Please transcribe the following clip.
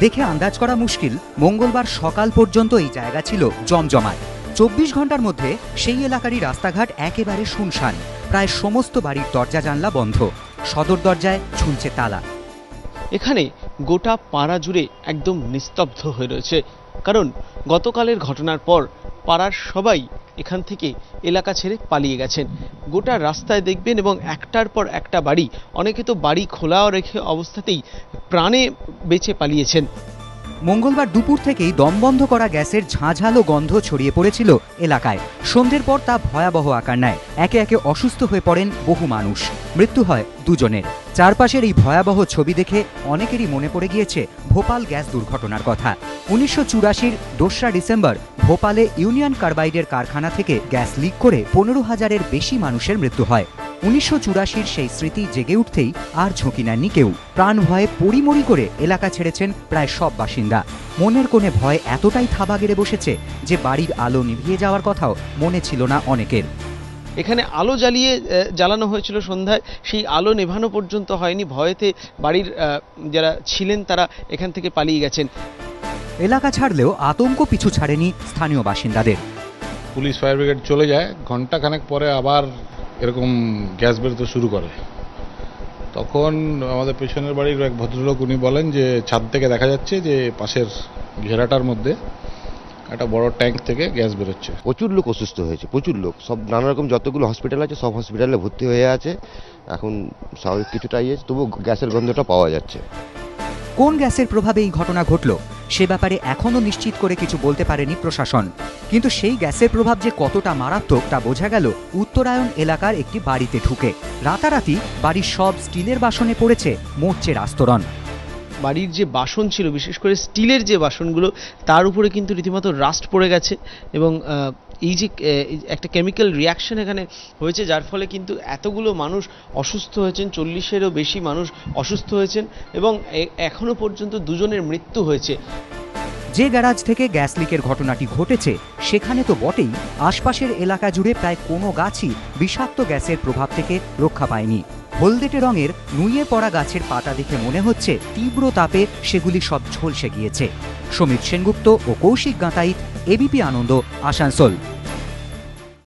দেখে আন্দাজ করা মুশকিল, মঙ্গলবার সকাল পর্যন্ত এই জায়গা ছিল জমজমাট। 24 ঘন্টার মধ্যে সেই এলাকারই রাস্তাঘাট একেবারে শুনশান। প্রায় সমস্ত বাড়ির দরজা জানলা বন্ধ, সদর দরজায় ঝুলছে তালা। এখানে গোটা পাড়া জুড়ে একদম নিস্তব্ধ হয়ে রয়েছে, কারণ গতকালের ঘটনার পর পাড়ার সবাই এখান থেকে এলাকা ছেড়ে পালিয়ে গেছেন। গোটা রাস্তায় দেখবেন এবং একটার পর একটা বাড়ি, অনেকে তো বাড়ি খোলাও রেখে অবস্থাতেই প্রাণে বেঁচে পালিয়েছেন। মঙ্গলবার দুপুর থেকেই দমবন্ধ করা গ্যাসের ঝাঁঝালো গন্ধ ছড়িয়ে পড়েছিল এলাকায়। সন্ধ্যের পর তা ভয়াবহ আকার নেয়। একে একে অসুস্থ হয়ে পড়েন বহু মানুষ, মৃত্যু হয় দুজনের। চারপাশের এই ভয়াবহ ছবি দেখে অনেকেরই মনে পড়ে গিয়েছে ভোপাল গ্যাস দুর্ঘটনার কথা। 1984-র 2রা ডিসেম্বর ভোপালে ইউনিয়ন কার্বাইডের কারখানা থেকে গ্যাস লিক করে 15,000-এর বেশি মানুষের মৃত্যু হয়। 1984-র সেই স্মৃতি জেগে উঠতেই আর ঝুঁকি নেননি কেউ। প্রাণ ভয়ে পরিমরি করে এলাকা ছেড়েছেন প্রায় সব বাসিন্দা। মনের কোণে ভয় এতটাই থাবা গেড়ে বসেছে যে বাড়ির আলো নিভিয়ে যাওয়ার কথাও মনে ছিল না অনেকের। এখানে আলো জ্বালানো হয়েছিল সন্ধ্যায়, সেই আলো নেভানো পর্যন্ত হয়নি। ভয়েতে বাড়ির যারা ছিলেন তারা এখান থেকে পালিয়ে গেছেন। এলাকা ছাড়লেও আতঙ্ক পিছু ছাড়েনি স্থানীয় বাসিন্দাদের। পুলিশ ফায়ার ব্রিগেড চলে যায়, ঘন্টাখানেক পরে আবার এরকম গ্যাস বেরোতে শুরু করে। তখন আমাদের পেছনের বাড়ির এক ভদ্রলোক উনি বলেন যে ছাদ থেকে দেখা যাচ্ছে যে পাশের ঘেরাটার মধ্যে একটা বড় ট্যাঙ্ক থেকে গ্যাস বেরোচ্ছে। প্রচুর লোক অসুস্থ হয়েছে, প্রচুর লোক। সব নানা রকম যতগুলো হসপিটাল আছে সব হসপিটালে ভর্তি হয়ে আছে। এখন স্বাভাবিক কিছুটা তবু গ্যাসের গন্ধটা পাওয়া যাচ্ছে। কোন গ্যাসের প্রভাবে এই ঘটনা ঘটল সে ব্যাপারে এখনও নিশ্চিত করে কিছু বলতে পারেনি প্রশাসন। কিন্তু সেই গ্যাসের প্রভাব যে কতটা মারাত্মক তা বোঝা গেল উত্তরায়ণ এলাকার একটি বাড়িতে ঢুকে। রাতারাতি বাড়ির সব স্টিলের বাসনে পড়েছে মোর্চের আস্তরণ। বাড়ির যে বাসন ছিল, বিশেষ করে স্টিলের যে বাসনগুলো, তার উপরে কিন্তু রীতিমতো রাস্ট পড়ে গেছে এবং এই যে একটা কেমিক্যাল রিয়াকশন এখানে হয়েছে, যার ফলে কিন্তু এতগুলো মানুষ অসুস্থ হয়েছেন। 40-এরও বেশি মানুষ অসুস্থ হয়েছেন এবং এখনো পর্যন্ত দুজনের মৃত্যু হয়েছে। যে গ্যারাজ থেকে গ্যাস লিকের ঘটনাটি ঘটেছে সেখানে তো বটেই, আশপাশের এলাকা জুড়ে প্রায় কোনো গাছই বিষাক্ত গ্যাসের প্রভাব থেকে রক্ষা পায়নি। হলদেটে রঙের নুয়ে পড়া গাছের পাতা দেখে মনে হচ্ছে তীব্র তাপে সেগুলি সব ঝলসে গিয়েছে। সমীর সেনগুপ্ত ও কৌশিক গাঁতাইত, এবিপি আনন্দ, আসানসোল।